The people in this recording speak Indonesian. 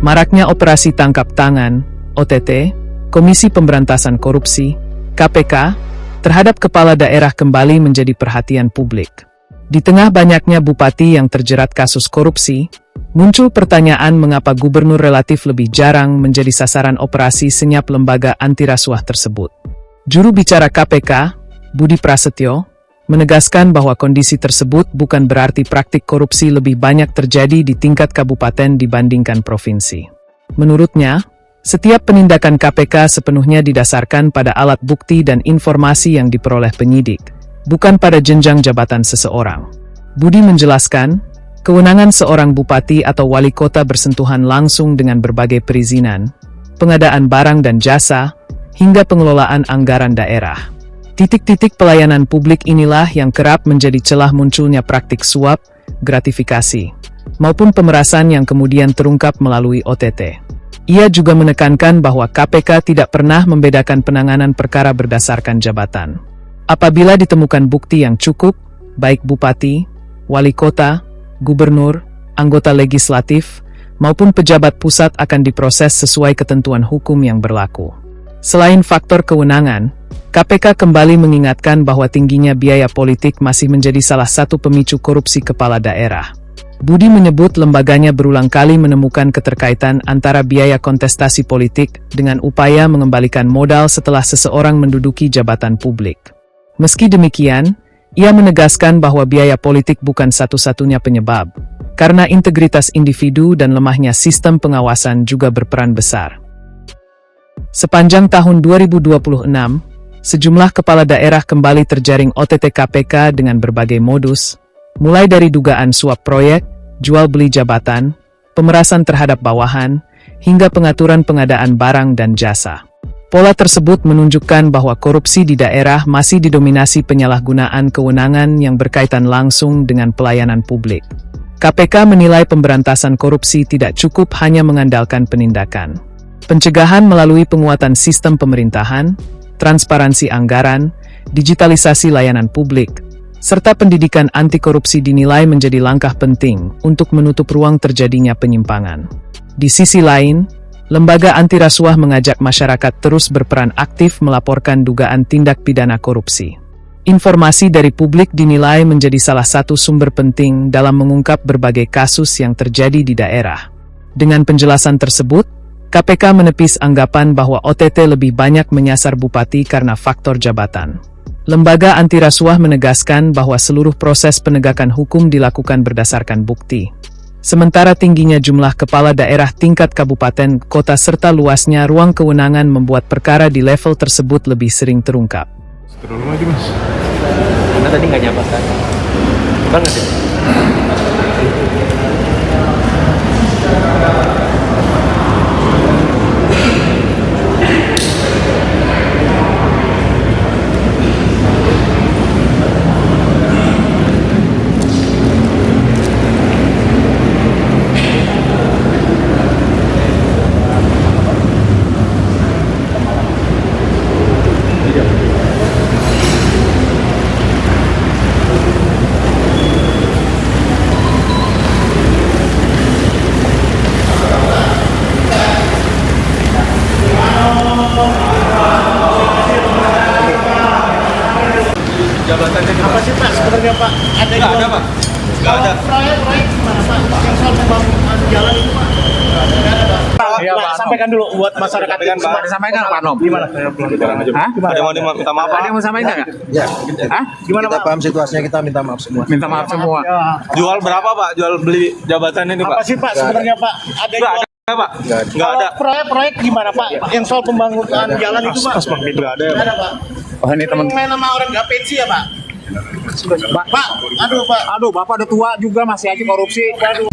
Maraknya operasi tangkap tangan, OTT, Komisi Pemberantasan Korupsi, KPK, terhadap kepala daerah kembali menjadi perhatian publik. Di tengah banyaknya bupati yang terjerat kasus korupsi, muncul pertanyaan mengapa gubernur relatif lebih jarang menjadi sasaran operasi senyap lembaga anti rasuah tersebut. Juru bicara KPK, Budi Prasetyo, menegaskan bahwa kondisi tersebut bukan berarti praktik korupsi lebih banyak terjadi di tingkat kabupaten dibandingkan provinsi. Menurutnya, setiap penindakan KPK sepenuhnya didasarkan pada alat bukti dan informasi yang diperoleh penyidik, bukan pada jenjang jabatan seseorang. Budi menjelaskan, kewenangan seorang bupati atau wali kota bersentuhan langsung dengan berbagai perizinan, pengadaan barang dan jasa, hingga pengelolaan anggaran daerah. Titik-titik pelayanan publik inilah yang kerap menjadi celah munculnya praktik suap, gratifikasi, maupun pemerasan yang kemudian terungkap melalui OTT. Ia juga menekankan bahwa KPK tidak pernah membedakan penanganan perkara berdasarkan jabatan. Apabila ditemukan bukti yang cukup, baik bupati, wali kota, gubernur, anggota legislatif, maupun pejabat pusat akan diproses sesuai ketentuan hukum yang berlaku. Selain faktor kewenangan, KPK kembali mengingatkan bahwa tingginya biaya politik masih menjadi salah satu pemicu korupsi kepala daerah. Budi menyebut lembaganya berulang kali menemukan keterkaitan antara biaya kontestasi politik dengan upaya mengembalikan modal setelah seseorang menduduki jabatan publik. Meski demikian, ia menegaskan bahwa biaya politik bukan satu-satunya penyebab, karena integritas individu dan lemahnya sistem pengawasan juga berperan besar. Sepanjang tahun 2026, sejumlah kepala daerah kembali terjaring OTT KPK dengan berbagai modus, mulai dari dugaan suap proyek, jual beli jabatan, pemerasan terhadap bawahan, hingga pengaturan pengadaan barang dan jasa. Pola tersebut menunjukkan bahwa korupsi di daerah masih didominasi penyalahgunaan kewenangan yang berkaitan langsung dengan pelayanan publik. KPK menilai pemberantasan korupsi tidak cukup hanya mengandalkan penindakan. Pencegahan melalui penguatan sistem pemerintahan, transparansi anggaran, digitalisasi layanan publik, serta pendidikan anti korupsi dinilai menjadi langkah penting untuk menutup ruang terjadinya penyimpangan. Di sisi lain, lembaga anti rasuah mengajak masyarakat terus berperan aktif melaporkan dugaan tindak pidana korupsi. Informasi dari publik dinilai menjadi salah satu sumber penting dalam mengungkap berbagai kasus yang terjadi di daerah. Dengan penjelasan tersebut, KPK menepis anggapan bahwa OTT lebih banyak menyasar bupati karena faktor jabatan. Lembaga anti rasuah menegaskan bahwa seluruh proses penegakan hukum dilakukan berdasarkan bukti. Sementara tingginya jumlah kepala daerah tingkat kabupaten, kota serta luasnya ruang kewenangan membuat perkara di level tersebut lebih sering terungkap. Terlalu lagi mas. Karena tadi nggak nyapa kan? Banget ya? Jabatannya Apa sih Pak sebenarnya Pak? Ada nggak ada pak? Nggak ada. Proyek gimana Pak? Yang soal pembangunan jalan itu Pak? Nggak ada Pak. Iya, Pak, Pak. sampaikan dulu buat masyarakat Sampaikan, Pak. Disampaikan Pak Nom. Gimana? Hah? Ada yang mau minta maaf Ada pak? yang mau sampaikan nggak? Ya, Hah? Gimana kita Pak? paham situasinya, kita minta maaf semua. Minta maaf semua. Ya. Jual berapa pak? Jual beli jabatan ini Apa pak? sih Pak sebenarnya Pak? Ada Nggak jual- ada pak? Nggak ada. Nggak ada. Kalau proyek gimana Pak? Yang soal pembangunan jalan itu Pak? Nggak ada ya Nggak pak? ada Pak. Oh ini teman. Main nama orang nggak pensi ya Pak? Pak, aduh Pak. Aduh Bapak udah tua juga masih aja korupsi. Aduh.